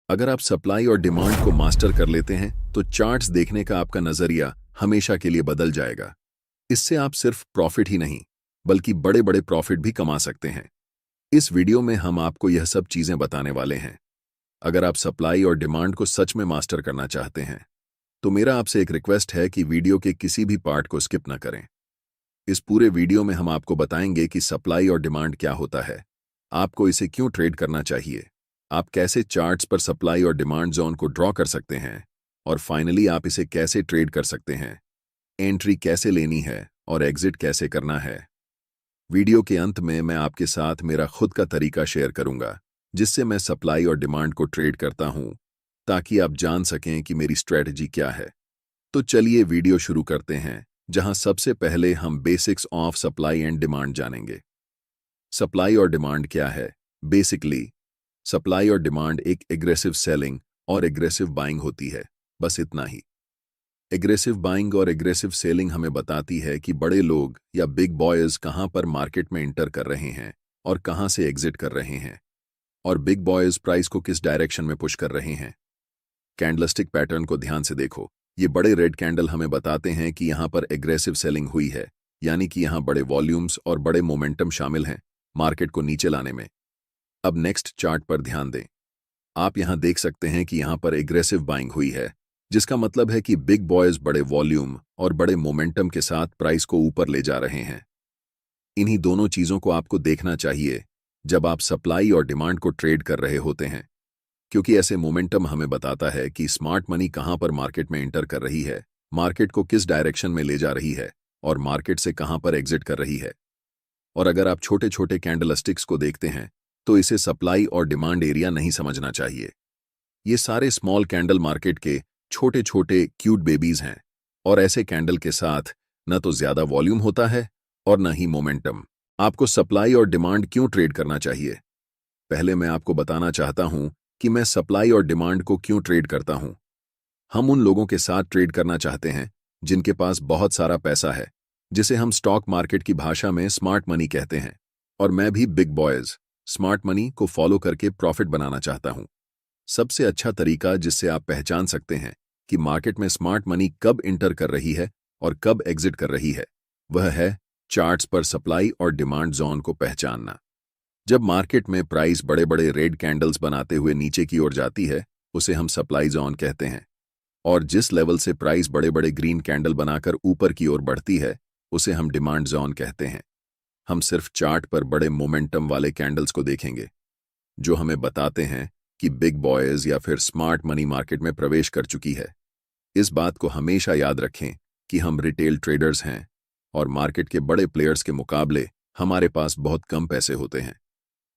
अगर आप सप्लाई और डिमांड को मास्टर कर लेते हैं तो चार्ट्स देखने का आपका नजरिया हमेशा के लिए बदल जाएगा। इससे आप सिर्फ प्रॉफिट ही नहीं बल्कि बड़े बड़े प्रॉफिट भी कमा सकते हैं। इस वीडियो में हम आपको यह सब चीजें बताने वाले हैं। अगर आप सप्लाई और डिमांड को सच में मास्टर करना चाहते हैं तो मेरा आपसे एक रिक्वेस्ट है कि वीडियो के किसी भी पार्ट को स्किप न करें। इस पूरे वीडियो में हम आपको बताएंगे कि सप्लाई और डिमांड क्या होता है, आपको इसे क्यों ट्रेड करना चाहिए, आप कैसे चार्ट्स पर सप्लाई और डिमांड जोन को ड्रॉ कर सकते हैं, और फाइनली आप इसे कैसे ट्रेड कर सकते हैं, एंट्री कैसे लेनी है और एग्जिट कैसे करना है। वीडियो के अंत में मैं आपके साथ मेरा खुद का तरीका शेयर करूंगा जिससे मैं सप्लाई और डिमांड को ट्रेड करता हूं, ताकि आप जान सकें कि मेरी स्ट्रेटजी क्या है। तो चलिए वीडियो शुरू करते हैं, जहां सबसे पहले हम basics of supply and demand जानेंगे। सप्लाई और डिमांड क्या है? बेसिकली सप्लाई और डिमांड एक एग्रेसिव सेलिंग और एग्रेसिव बाइंग होती है, बस इतना ही। एग्रेसिव बाइंग और एग्रेसिव सेलिंग हमें बताती है कि बड़े लोग या बिग बॉयज कहां पर मार्केट में इंटर कर रहे हैं और कहां से एग्जिट कर रहे हैं, और बिग बॉयज प्राइस को किस डायरेक्शन में पुश कर रहे हैं। कैंडलस्टिक पैटर्न को ध्यान से देखो। ये बड़े रेड कैंडल हमें बताते हैं कि यहां पर एग्रेसिव सेलिंग हुई है, यानी कि यहां बड़े वॉल्यूम्स और बड़े मोमेंटम शामिल हैं मार्केट को नीचे लाने में। अब नेक्स्ट चार्ट पर ध्यान दें। आप यहां देख सकते हैं कि यहां पर एग्रेसिव बाइंग हुई है, जिसका मतलब है कि बिग बॉयज बड़े वॉल्यूम और बड़े मोमेंटम के साथ प्राइस को ऊपर ले जा रहे हैं। इन्हीं दोनों चीजों को आपको देखना चाहिए जब आप सप्लाई और डिमांड को ट्रेड कर रहे होते हैं, क्योंकि ऐसे मोमेंटम हमें बताता है कि स्मार्ट मनी कहां पर मार्केट में एंटर कर रही है, मार्केट को किस डायरेक्शन में ले जा रही है और मार्केट से कहां पर एग्जिट कर रही है। और अगर आप छोटे छोटे कैंडलस्टिक्स को देखते हैं तो इसे सप्लाई और डिमांड एरिया नहीं समझना चाहिए। ये सारे स्मॉल कैंडल मार्केट के छोटे छोटे क्यूट बेबीज हैं, और ऐसे कैंडल के साथ न तो ज्यादा वॉल्यूम होता है और न ही मोमेंटम। आपको सप्लाई और डिमांड क्यों ट्रेड करना चाहिए? पहले मैं आपको बताना चाहता हूं कि मैं सप्लाई और डिमांड को क्यों ट्रेड करता हूं। हम उन लोगों के साथ ट्रेड करना चाहते हैं जिनके पास बहुत सारा पैसा है, जिसे हम स्टॉक मार्केट की भाषा में स्मार्ट मनी कहते हैं। और मैं भी बिग बॉयज स्मार्ट मनी को फॉलो करके प्रॉफिट बनाना चाहता हूं। सबसे अच्छा तरीका जिससे आप पहचान सकते हैं कि मार्केट में स्मार्ट मनी कब इंटर कर रही है और कब एग्जिट कर रही है, वह है चार्ट्स पर सप्लाई और डिमांड जोन को पहचानना। जब मार्केट में प्राइस बड़े बड़े रेड कैंडल्स बनाते हुए नीचे की ओर जाती है, उसे हम सप्लाई जोन कहते हैं, और जिस लेवल से प्राइस बड़े बड़े ग्रीन कैंडल बनाकर ऊपर की ओर बढ़ती है, उसे हम डिमांड जोन कहते हैं। हम सिर्फ चार्ट पर बड़े मोमेंटम वाले कैंडल्स को देखेंगे जो हमें बताते हैं कि बिग बॉयज या फिर स्मार्ट मनी मार्केट में प्रवेश कर चुकी है। इस बात को हमेशा याद रखें कि हम रिटेल ट्रेडर्स हैं, और मार्केट के बड़े प्लेयर्स के मुकाबले हमारे पास बहुत कम पैसे होते हैं।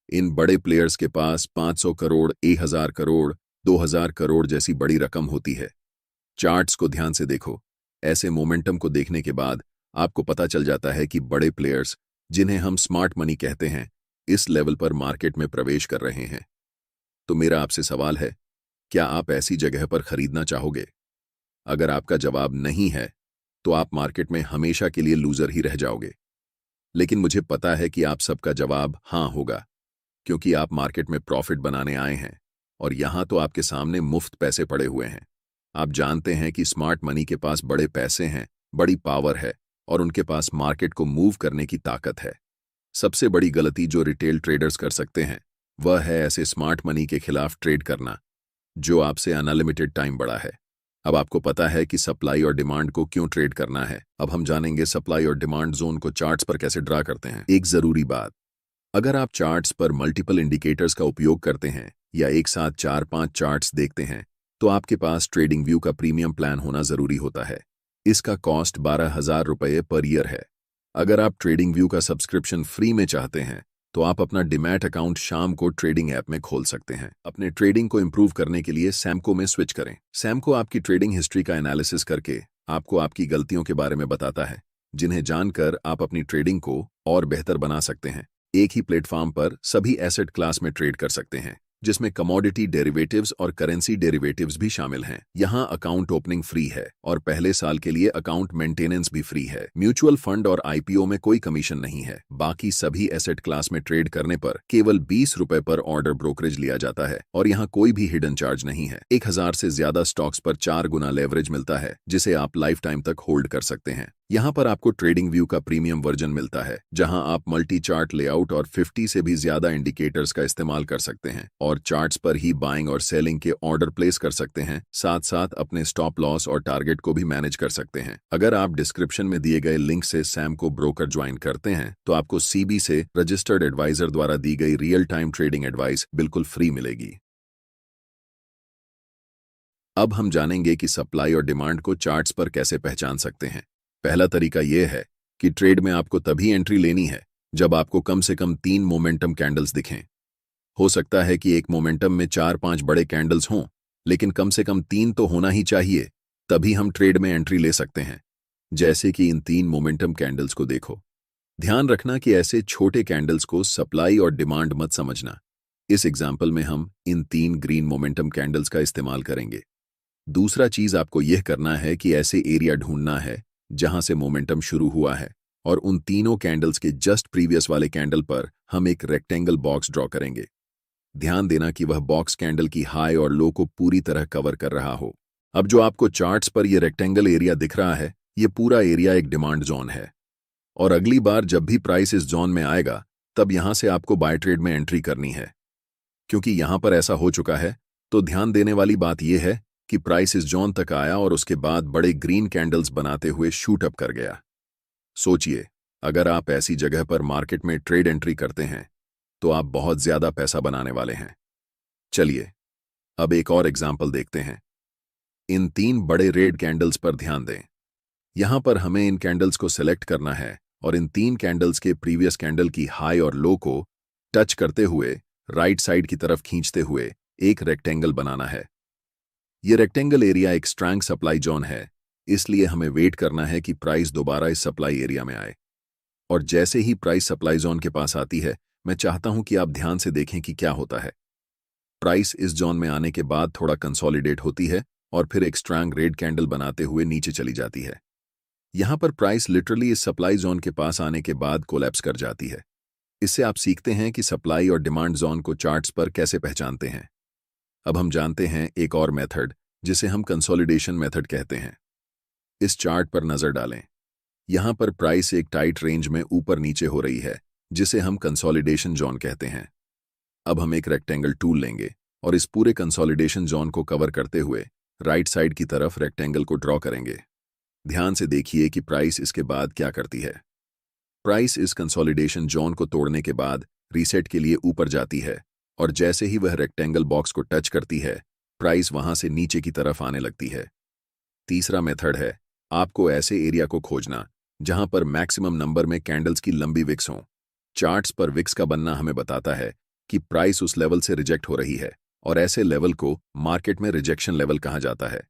इन बड़े प्लेयर्स के पास 500 करोड़, 1000 करोड़, 2000 करोड़ जैसी बड़ी रकम होती है। चार्ट्स को ध्यान से देखो। ऐसे मोमेंटम को देखने के बाद आपको पता चल जाता है कि बड़े प्लेयर्स, जिन्हें हम स्मार्ट मनी कहते हैं, इस लेवल पर मार्केट में प्रवेश कर रहे हैं। तो मेरा आपसे सवाल है, क्या आप ऐसी जगह पर खरीदना चाहोगे? अगर आपका जवाब नहीं है तो आप मार्केट में हमेशा के लिए लूजर ही रह जाओगे। लेकिन मुझे पता है कि आप सबका जवाब हाँ होगा, क्योंकि आप मार्केट में प्रॉफिट बनाने आए हैं, और यहां तो आपके सामने मुफ्त पैसे पड़े हुए हैं। आप जानते हैं कि स्मार्ट मनी के पास बड़े पैसे हैं, बड़ी पावर है, और उनके पास मार्केट को मूव करने की ताकत है। सबसे बड़ी गलती जो रिटेल ट्रेडर्स कर सकते हैं वह है ऐसे स्मार्ट मनी के खिलाफ ट्रेड करना जो आपसे अनलिमिटेड टाइम बड़ा है। अब आपको पता है कि सप्लाई और डिमांड को क्यों ट्रेड करना है। अब हम जानेंगे सप्लाई और डिमांड जोन को चार्ट्स पर कैसे ड्रा करते हैं। एक जरूरी बात, अगर आप चार्ट्स पर मल्टीपल इंडिकेटर्स का उपयोग करते हैं या एक साथ 4-5 चार्ट्स देखते हैं, तो आपके पास ट्रेडिंग व्यू का प्रीमियम प्लान होना जरूरी होता है। इसका कॉस्ट 12,000 रुपये पर ईयर है। अगर आप ट्रेडिंग व्यू का सब्सक्रिप्शन फ्री में चाहते हैं तो आप अपना डिमैट अकाउंट शाम को ट्रेडिंग ऐप में खोल सकते हैं। अपने ट्रेडिंग को इंप्रूव करने के लिए सैमको में स्विच करें। सैमको आपकी ट्रेडिंग हिस्ट्री का एनालिसिस करके आपको आपकी गलतियों के बारे में बताता है, जिन्हें जानकर आप अपनी ट्रेडिंग को और बेहतर बना सकते हैं। एक ही प्लेटफॉर्म पर सभी एसेट क्लास में ट्रेड कर सकते हैं। जिसमें कमोडिटी डेरिवेटिव्स और करेंसी डेरिवेटिव्स भी शामिल हैं। यहाँ अकाउंट ओपनिंग फ्री है और पहले साल के लिए अकाउंट मेंटेनेंस भी फ्री है। म्यूचुअल फंड और आईपीओ में कोई कमीशन नहीं है। बाकी सभी एसेट क्लास में ट्रेड करने पर केवल 20 रुपए पर ऑर्डर ब्रोकरेज लिया जाता है और यहाँ कोई भी हिडन चार्ज नहीं है। 1000 से ज्यादा स्टॉक्स पर 4 गुना लेवरेज मिलता है, जिसे आप लाइफ टाइम तक होल्ड कर सकते हैं। यहाँ पर आपको ट्रेडिंग व्यू का प्रीमियम वर्जन मिलता है, जहां आप मल्टी चार्ट लेआउट और 50 से भी ज्यादा इंडिकेटर्स का इस्तेमाल कर सकते हैं और चार्ट्स पर ही बाइंग और सेलिंग के ऑर्डर प्लेस कर सकते हैं। साथ साथ अपने स्टॉप लॉस और टारगेट को भी मैनेज कर सकते हैं। अगर आप डिस्क्रिप्शन में दिए गए लिंक से सैम को ब्रोकर ज्वाइन करते हैं तो आपको सीबी से रजिस्टर्ड एडवाइजर द्वारा दी गई रियल टाइम ट्रेडिंग एडवाइस बिल्कुल फ्री मिलेगी। अब हम जानेंगे कि सप्लाई और डिमांड को चार्ट्स पर कैसे पहचान सकते हैं। पहला तरीका यह है कि ट्रेड में आपको तभी एंट्री लेनी है जब आपको कम से कम 3 मोमेंटम कैंडल्स दिखें। हो सकता है कि एक मोमेंटम में 4-5 बड़े कैंडल्स हों, लेकिन कम से कम 3 तो होना ही चाहिए, तभी हम ट्रेड में एंट्री ले सकते हैं। जैसे कि इन 3 मोमेंटम कैंडल्स को देखो। ध्यान रखना कि ऐसे छोटे कैंडल्स को सप्लाई और डिमांड मत समझना। इस एग्जाम्पल में हम इन 3 ग्रीन मोमेंटम कैंडल्स का इस्तेमाल करेंगे। दूसरा चीज आपको यह करना है कि ऐसे एरिया ढूंढना है जहां से मोमेंटम शुरू हुआ है और उन तीनों कैंडल्स के जस्ट प्रीवियस वाले कैंडल पर हम एक रेक्टेंगल बॉक्स ड्रॉ करेंगे। ध्यान देना कि वह बॉक्स कैंडल की हाई और लो को पूरी तरह कवर कर रहा हो। अब जो आपको चार्ट्स पर यह रेक्टेंगल एरिया दिख रहा है, यह पूरा एरिया एक डिमांड जोन है और अगली बार जब भी प्राइस इस जोन में आएगा तब यहां से आपको बाय ट्रेड में एंट्री करनी है। क्योंकि यहां पर ऐसा हो चुका है तो ध्यान देने वाली बात यह है कि प्राइस इस जोन तक आया और उसके बाद बड़े ग्रीन कैंडल्स बनाते हुए शूट अप कर गया। सोचिए, अगर आप ऐसी जगह पर मार्केट में ट्रेड एंट्री करते हैं तो आप बहुत ज्यादा पैसा बनाने वाले हैं। चलिए अब एक और एग्जाम्पल देखते हैं। इन 3 बड़े रेड कैंडल्स पर ध्यान दें। यहां पर हमें इन कैंडल्स को सिलेक्ट करना है और इन 3 कैंडल्स के प्रीवियस कैंडल की हाई और लो को टच करते हुए राइट साइड की तरफ खींचते हुए एक रेक्टेंगल बनाना है। यह रेक्टेंगल एरिया एक स्ट्रॉन्ग सप्लाई जोन है, इसलिए हमें वेट करना है कि प्राइस दोबारा इस सप्लाई एरिया में आए। और जैसे ही प्राइस सप्लाई जोन के पास आती है, मैं चाहता हूं कि आप ध्यान से देखें कि क्या होता है। प्राइस इस जोन में आने के बाद थोड़ा कंसोलिडेट होती है और फिर एक स्ट्रॉन्ग रेड कैंडल बनाते हुए नीचे चली जाती है। यहां पर प्राइस लिटरली इस सप्लाई जोन के पास आने के बाद कोलैप्स कर जाती है। इससे आप सीखते हैं कि सप्लाई और डिमांड जोन को चार्ट्स पर कैसे पहचानते हैं। अब हम जानते हैं एक और मेथड जिसे हम कंसोलिडेशन मेथड कहते हैं। इस चार्ट पर नजर डालें। यहां पर प्राइस एक टाइट रेंज में ऊपर नीचे हो रही है, जिसे हम कंसोलिडेशन जोन कहते हैं। अब हम एक रेक्टेंगल टूल लेंगे और इस पूरे कंसोलिडेशन जोन को कवर करते हुए राइट साइड की तरफ रेक्टेंगल को ड्रॉ करेंगे। ध्यान से देखिए कि प्राइस इसके बाद क्या करती है। प्राइस इस कंसोलिडेशन जोन को तोड़ने के बाद रीसेट के लिए ऊपर जाती है और जैसे ही वह रेक्टेंगल बॉक्स को टच करती है, प्राइस वहां से नीचे की तरफ आने लगती है। तीसरा मेथड है आपको ऐसे एरिया को खोजना जहां पर मैक्सिमम नंबर में कैंडल्स की लंबी विक्स हों। चार्ट्स पर विक्स का बनना हमें बताता है कि प्राइस उस लेवल से रिजेक्ट हो रही है और ऐसे लेवल को मार्केट में रिजेक्शन लेवल कहा जाता है।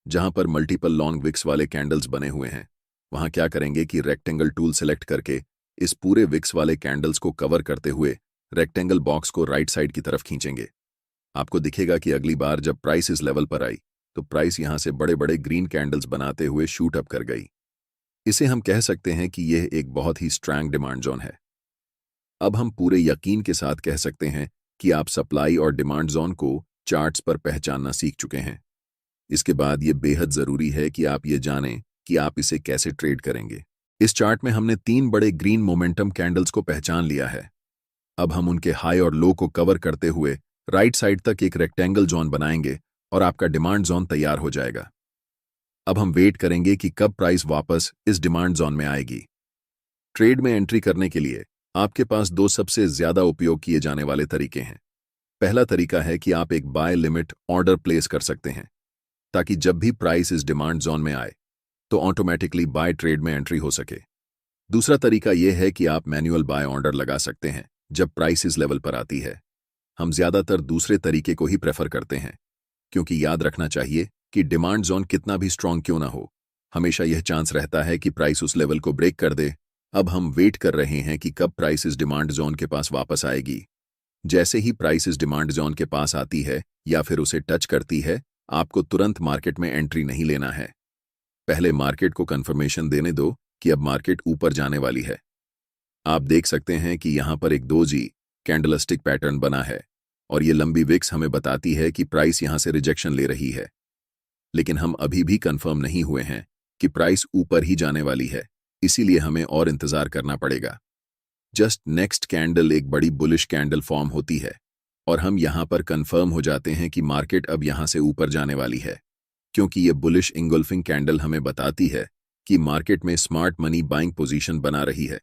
जहां पर मल्टीपल लॉन्ग विक्स वाले कैंडल्स बने हुए हैं, वहां क्या करेंगे कि रेक्टेंगल टूल सेलेक्ट करके इस पूरे विक्स वाले कैंडल्स को कवर करते हुए रेक्टेंगल बॉक्स को राइट साइड की तरफ खींचेंगे। आपको दिखेगा कि अगली बार जब प्राइस इस लेवल पर आई तो प्राइस यहां से बड़े बड़े ग्रीन कैंडल्स बनाते हुए शूट अप कर गई। इसे हम कह सकते हैं कि यह एक बहुत ही स्ट्रॉन्ग डिमांड जोन है। अब हम पूरे यकीन के साथ कह सकते हैं कि आप सप्लाई और डिमांड जोन को चार्ट्स पर पहचानना सीख चुके हैं। इसके बाद यह बेहद जरूरी है कि आप ये जानें कि आप इसे कैसे ट्रेड करेंगे। इस चार्ट में हमने 3 बड़े ग्रीन मोमेंटम कैंडल्स को पहचान लिया है। अब हम उनके हाई और लो को कवर करते हुए राइट साइड तक एक रेक्टेंगल जोन बनाएंगे और आपका डिमांड जोन तैयार हो जाएगा। अब हम वेट करेंगे कि कब प्राइस वापस इस डिमांड जोन में आएगी। ट्रेड में एंट्री करने के लिए आपके पास 2 सबसे ज्यादा उपयोग किए जाने वाले तरीके हैं। पहला तरीका है कि आप एक बाय लिमिट ऑर्डर प्लेस कर सकते हैं ताकि जब भी प्राइस इस डिमांड जोन में आए तो ऑटोमेटिकली बाय ट्रेड में एंट्री हो सके। दूसरा तरीका यह है कि आप मैन्युअल बाय ऑर्डर लगा सकते हैं जब प्राइस इस लेवल पर आती है। हम ज्यादातर दूसरे तरीके को ही प्रेफर करते हैं, क्योंकि याद रखना चाहिए कि डिमांड जोन कितना भी स्ट्रांग क्यों ना हो, हमेशा यह चांस रहता है कि प्राइस उस लेवल को ब्रेक कर दे। अब हम वेट कर रहे हैं कि कब प्राइस इस डिमांड जोन के पास वापस आएगी। जैसे ही प्राइस इस डिमांड जोन के पास आती है या फिर उसे टच करती है, आपको तुरंत मार्केट में एंट्री नहीं लेना है। पहले मार्केट को कंफर्मेशन देने दो कि अब मार्केट ऊपर जाने वाली है। आप देख सकते हैं कि यहां पर एक 2G कैंडलस्टिक पैटर्न बना है और ये लंबी विक्स हमें बताती है कि प्राइस यहां से रिजेक्शन ले रही है। लेकिन हम अभी भी कंफर्म नहीं हुए हैं कि प्राइस ऊपर ही जाने वाली है, इसीलिए हमें और इंतजार करना पड़ेगा। जस्ट नेक्स्ट कैंडल एक बड़ी बुलिश कैंडल फॉर्म होती है और हम यहां पर कंफर्म हो जाते हैं कि मार्केट अब यहां से ऊपर जाने वाली है, क्योंकि ये बुलिश इंगल्फिंग कैंडल हमें बताती है कि मार्केट में स्मार्ट मनी बाइंग पोजीशन बना रही है।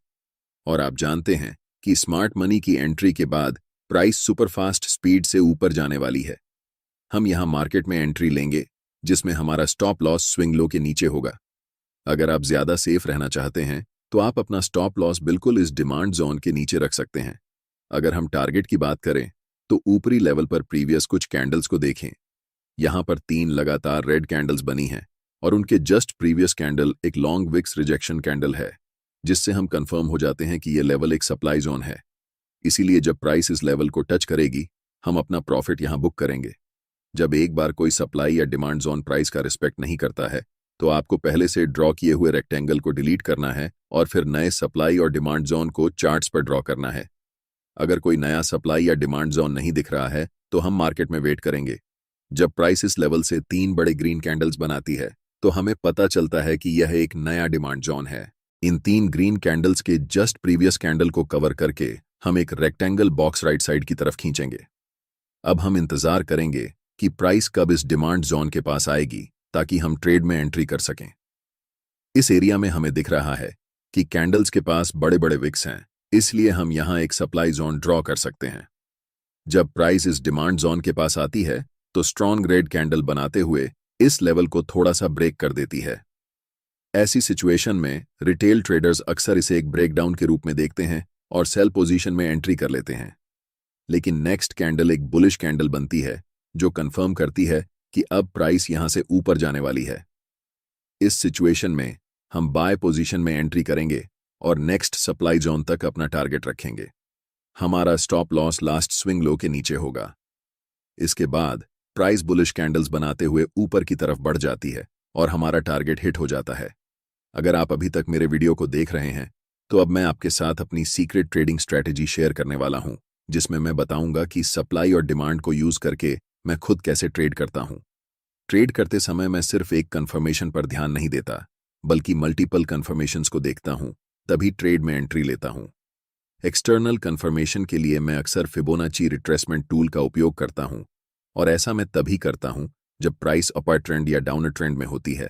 और आप जानते हैं कि स्मार्ट मनी की एंट्री के बाद प्राइस सुपरफास्ट स्पीड से ऊपर जाने वाली है। हम यहां मार्केट में एंट्री लेंगे जिसमें हमारा स्टॉप लॉस स्विंग लो के नीचे होगा। अगर आप ज्यादा सेफ रहना चाहते हैं तो आप अपना स्टॉप लॉस बिल्कुल इस डिमांड जोन के नीचे रख सकते हैं। अगर हम टारगेट की बात करें तो ऊपरी लेवल पर प्रीवियस कुछ कैंडल्स को देखें। यहां पर 3 लगातार रेड कैंडल्स बनी हैं और उनके जस्ट प्रीवियस कैंडल एक लॉन्ग विक्स रिजेक्शन कैंडल है, जिससे हम कंफर्म हो जाते हैं कि यह लेवल एक सप्लाई जोन है। इसीलिए जब प्राइस इस लेवल को टच करेगी, हम अपना प्रॉफिट यहां बुक करेंगे। जब एक बार कोई सप्लाई या डिमांड जोन प्राइस का रिस्पेक्ट नहीं करता है, तो आपको पहले से ड्रॉ किए हुए रेक्टेंगल को डिलीट करना है और फिर नए सप्लाई और डिमांड जोन को चार्ट्स पर ड्रॉ करना है। अगर कोई नया सप्लाई या डिमांड जोन नहीं दिख रहा है तो हम मार्केट में वेट करेंगे। जब प्राइस इस लेवल से 3 बड़े ग्रीन कैंडल्स बनाती है तो हमें पता चलता है कि यह एक नया डिमांड जोन है। इन 3 ग्रीन कैंडल्स के जस्ट प्रीवियस कैंडल को कवर करके हम एक रेक्टेंगल बॉक्स राइट साइड की तरफ खींचेंगे। अब हम इंतजार करेंगे कि प्राइस कब इस डिमांड जोन के पास आएगी ताकि हम ट्रेड में एंट्री कर सकें। इस एरिया में हमें दिख रहा है कि कैंडल्स के पास बड़े बड़े विक्स हैं, इसलिए हम यहां एक सप्लाई जोन ड्रॉ कर सकते हैं। जब प्राइस इस डिमांड जोन के पास आती है तो स्ट्रॉन्ग रेड कैंडल बनाते हुए इस लेवल को थोड़ा सा ब्रेक कर देती है। ऐसी सिचुएशन में रिटेल ट्रेडर्स अक्सर इसे एक ब्रेकडाउन के रूप में देखते हैं और सेल पोजीशन में एंट्री कर लेते हैं। लेकिन नेक्स्ट कैंडल एक बुलिश कैंडल बनती है जो कंफर्म करती है कि अब प्राइस यहां से ऊपर जाने वाली है। इस सिचुएशन में हम बाय पोजीशन में एंट्री करेंगे और नेक्स्ट सप्लाई जोन तक अपना टारगेट रखेंगे। हमारा stop loss last swing low के नीचे होगा। इसके बाद प्राइस बुलिश कैंडल्स बनाते हुए ऊपर की तरफ बढ़ जाती है और हमारा टारगेट हिट हो जाता है। अगर आप अभी तक मेरे वीडियो को देख रहे हैं तो अब मैं आपके साथ अपनी सीक्रेट ट्रेडिंग स्ट्रैटेजी शेयर करने वाला हूं, जिसमें मैं बताऊंगा कि सप्लाई और डिमांड को यूज करके मैं खुद कैसे ट्रेड करता हूं। ट्रेड करते समय मैं सिर्फ एक कंफर्मेशन पर ध्यान नहीं देता, बल्कि मल्टीपल कंफर्मेशंस को देखता हूं, तभी ट्रेड में एंट्री लेता हूं। एक्सटर्नल कंफर्मेशन के लिए मैं अक्सर फिबोनाची रिट्रेसमेंट टूल का उपयोग करता हूं और ऐसा मैं तभी करता हूं जब प्राइस अपर ट्रेंड या डाउनर ट्रेंड में होती है।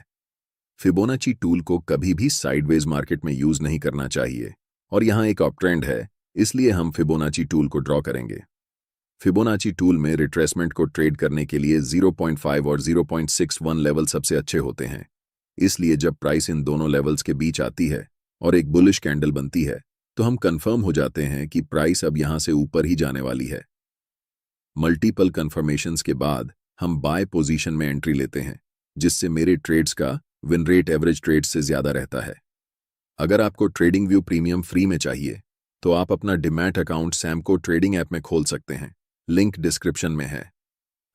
फिबोनाची टूल को कभी भी साइडवेज मार्केट में यूज नहीं करना चाहिए और यहां एक अप ट्रेंड है, इसलिए हम फिबोनाची टूल को ड्रॉ करेंगे। फिबोनाची टूल में रिट्रेसमेंट को ट्रेड करने के लिए 0.5 और 0.61 लेवल सबसे अच्छे होते हैं। इसलिए जब प्राइस इन दोनों लेवल्स के बीच आती है और एक बुलिश कैंडल बनती है तो हम कंफर्म हो जाते हैं कि प्राइस अब यहां से ऊपर ही जाने वाली है। मल्टीपल कंफर्मेशंस के बाद हम बाय पोजीशन में एंट्री लेते हैं, जिससे मेरे ट्रेड्स का विन रेट एवरेज ट्रेड्स से ज्यादा रहता है। अगर आपको ट्रेडिंग व्यू प्रीमियम फ्री में चाहिए तो आप अपना demat account Samco trading app में खोल सकते हैं, लिंक डिस्क्रिप्शन में है।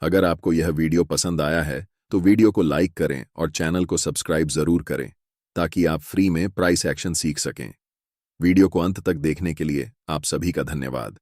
अगर आपको यह वीडियो पसंद आया है तो वीडियो को लाइक करें और चैनल को सब्सक्राइब जरूर करें ताकि आप फ्री में प्राइस एक्शन सीख सकें। वीडियो को अंत तक देखने के लिए आप सभी का धन्यवाद।